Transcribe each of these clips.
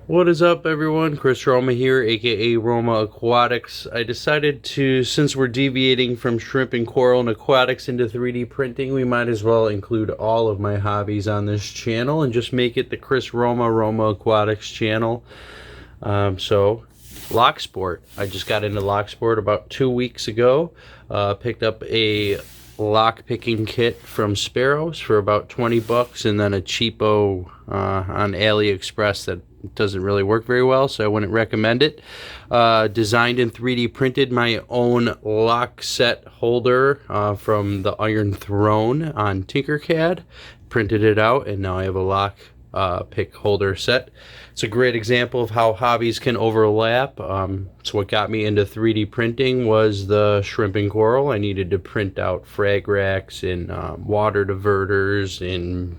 What is up, everyone? Chris Roma here, aka Roma Aquatics. I decided to, since we're deviating from shrimp and coral and aquatics into 3D printing, we might as well include all of my hobbies on this channel and just make it the Chris Roma Aquatics channel. So Locksport. I just got into Locksport about 2 weeks ago. Picked up a lock picking kit from Sparrows for about 20 bucks, and then a cheapo on AliExpress that doesn't really work very well, so I wouldn't recommend it. Designed and 3D printed my own lock set holder from the Iron Throne on Tinkercad. Printed it out, and now I have a lock pick holder set. It's a great example of how hobbies can overlap. So what got me into 3D printing was the shrimp and coral. I needed to print out frag racks and water diverters and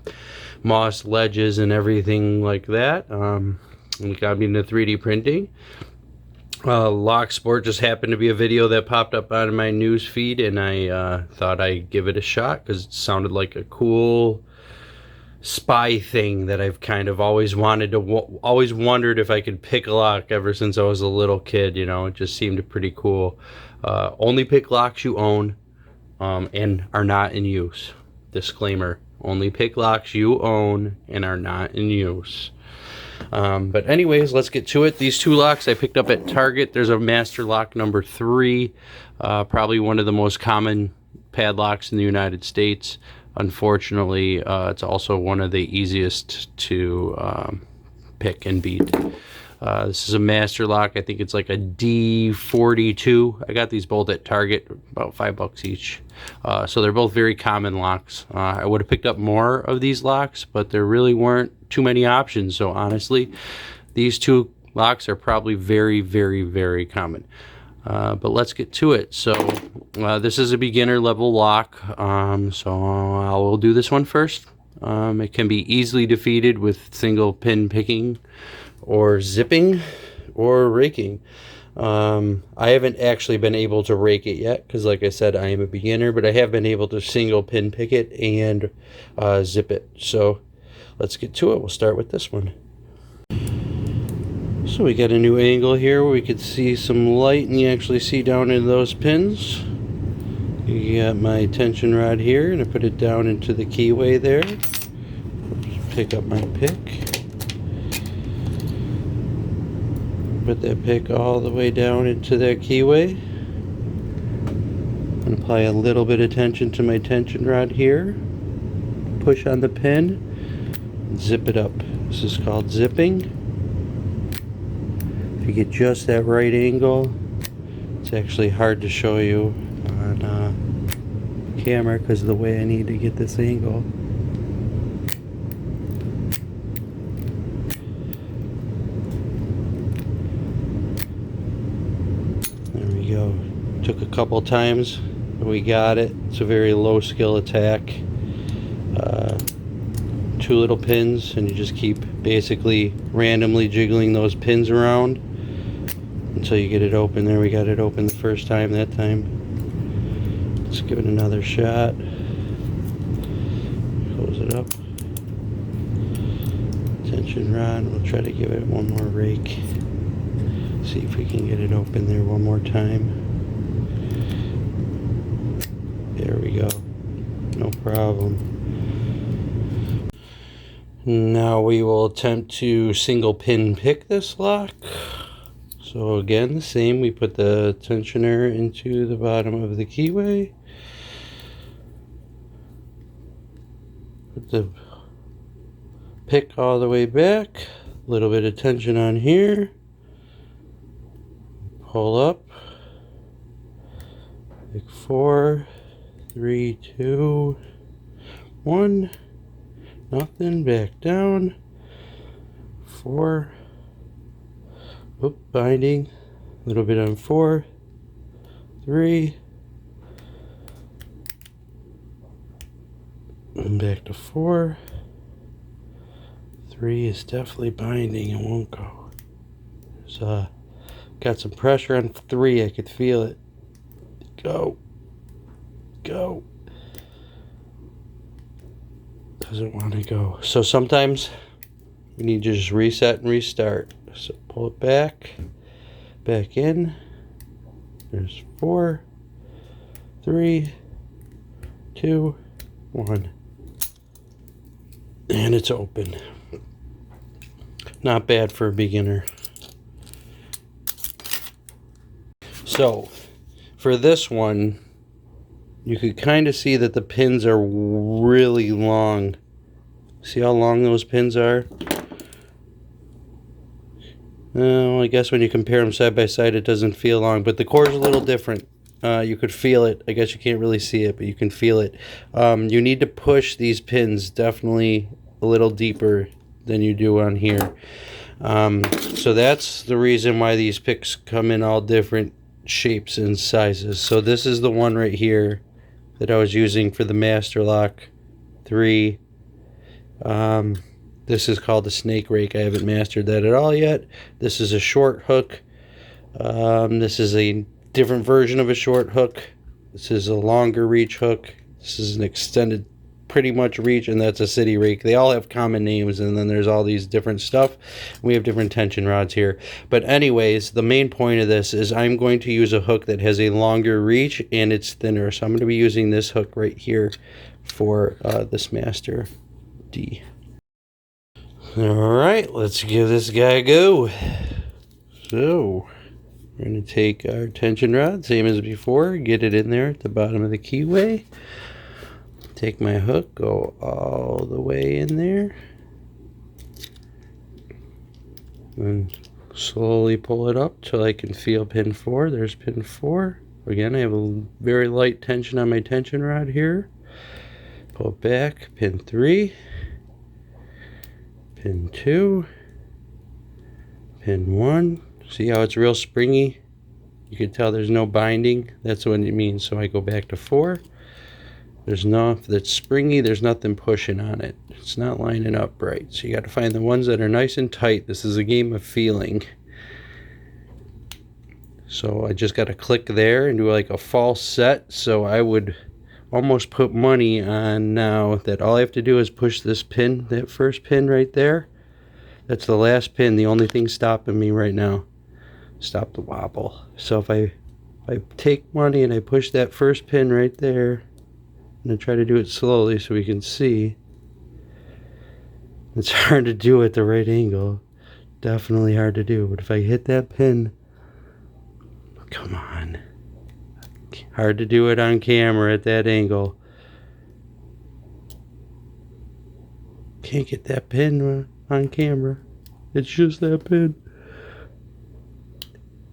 moss ledges and everything like that. And it got me into 3D printing. Locksport just happened to be a video that popped up on my news feed, and I thought I'd give it a shot because it sounded like a cool spy thing that I've kind of always wanted to, always wondered if I could pick a lock ever since I was a little kid. You know, it just seemed pretty cool. Only pick locks you own and are not in use. Disclaimer: only pick locks you own and are not in use. But anyways, let's get to it. These two locks I picked up at Target. There's a master lock number 3, probably one of the most common padlocks in the United States. Unfortunately, it's also one of the easiest to pick and beat. This is a master lock. I think it's like a D42. I got these both at Target, about $5 each. So they're both very common locks. I would have picked up more of these locks, but there really weren't too many options. So honestly, these two locks are probably very common. But let's get to it. So this is a beginner level lock, so I will do this one first. It can be easily defeated with single pin picking or zipping or raking. I haven't actually been able to rake it yet because, like I said, I am a beginner, but I have been able to single pin pick it and zip it. So let's get to it. We'll start with this one. So we got a new angle here where we could see some light, and you actually see down into those pins. You got my tension rod here, and I put it down into the keyway there. Pick up my pick. Put that pick all the way down into that keyway. And apply a little bit of tension to my tension rod here. Push on the pin. Zip it up. This is called zipping. If you get just that right angle, it's actually hard to show you on camera because of the way I need to get this angle. There we go. Took a couple times, but we got it. It's a very low skill attack. 2 little pins, and you just keep basically randomly jiggling those pins around until you get it open. There, we got it open the first time that time. Let's give it another shot. Close it up. Tension rod. We'll try to give it one more rake. See if we can get it open there one more time. There we go. No problem. Now we will attempt to single pin pick this lock. So again, the same, we put the tensioner into the bottom of the keyway. Put the pick all the way back. A little bit of tension on here. Pull up. Pick 4, 3, 2, 1. Nothing, back down. 4. Oop, binding. A little bit on 4. 3. And back to 4. 3 is definitely binding. It won't go. So, got some pressure on 3. I could feel it. Go. Go. Doesn't want to go. So sometimes we need to just reset and restart. So pull it back in. There's 4, 3, 2, 1. And it's open. Not bad for a beginner. So, for this one, you could kind of see that the pins are really long. See how long those pins are? Well, I guess when you compare them side by side, it doesn't feel long, but the core's a little different. You could feel it. I guess you can't really see it, but you can feel it. You need to push these pins definitely a little deeper than you do on here. So that's the reason why these picks come in all different shapes and sizes. So this is the one right here that I was using for the Master Lock 3. This is called the snake rake. I haven't mastered that at all yet. This is a short hook. This is a different version of a short hook. This is a longer reach hook. This is an extended pretty much reach, and that's a city rake. They all have common names, and then there's all these different stuff. We have different tension rods here. But anyways, the main point of this is I'm going to use a hook that has a longer reach and it's thinner. So I'm going to be using this hook right here for this Master D. Alright, let's give this guy a go. So, we're going to take our tension rod, same as before, get it in there at the bottom of the keyway. Take my hook, go all the way in there, and slowly pull it up till I can feel pin 4. There's pin 4. Again, I have a very light tension on my tension rod here. Pull it back, pin 3, pin 2, pin 1. See how it's real springy? You can tell there's no binding. That's what it means. So I go back to 4. There's no, if it's springy, there's nothing pushing on it. It's not lining up right. So you got to find the ones that are nice and tight. This is a game of feeling. So I just got to click there and do like a false set. So I would almost put money on now that all I have to do is push this pin, that first pin right there. That's the last pin, the only thing stopping me right now. Stop the wobble. So if I take money and I push that first pin right there, I'm going to try to do it slowly so we can see. It's hard to do at the right angle. Definitely hard to do. But if I hit that pin, come on. Hard to do it on camera at that angle. Can't get that pin on camera. It's just that pin.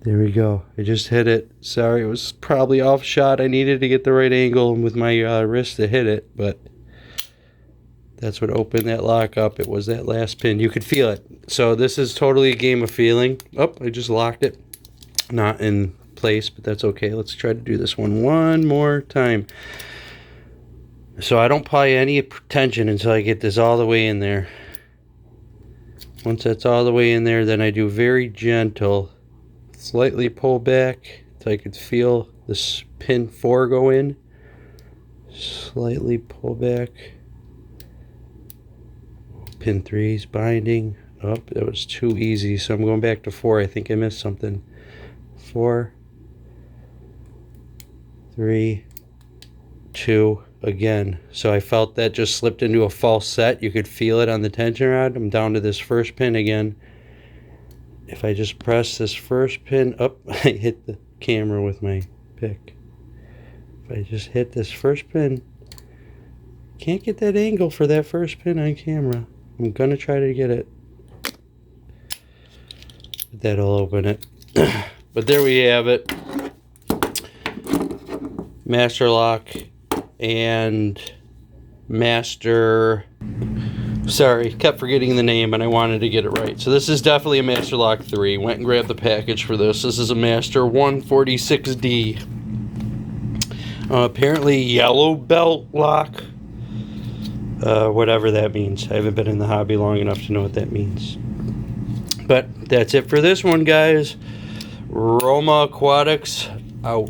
There we go. I just hit it. Sorry, it was probably off shot. I needed to get the right angle with my wrist to hit it, but that's what opened that lock up. It was that last pin. You could feel it. So this is totally a game of feeling. Oh, I just locked it. Not in place, but that's okay. Let's try to do this one more time. So I don't apply any tension until I get this all the way in there. Once that's all the way in there, then I do very gentle. Slightly pull back so I could feel this pin 4 go in. Slightly pull back. Pin 3 is binding. Oh, that was too easy, so I'm going back to 4. I think I missed something. 4, 3, 2, again. So I felt that just slipped into a false set. You could feel it on the tension rod. I'm down to this first pin again. If I just press this first pin up, I hit the camera with my pick. If I just hit this first pin, can't get that angle for that first pin on camera. I'm gonna try to get it. That'll open it. But there we have it. Master Lock and Master... Sorry, kept forgetting the name and I wanted to get it right. So this is definitely a Master Lock 3. Went and grabbed the package for this. This is a Master 146D. Apparently yellow belt lock. Whatever that means. I haven't been in the hobby long enough to know what that means. But that's it for this one, guys. Roma Aquatics out.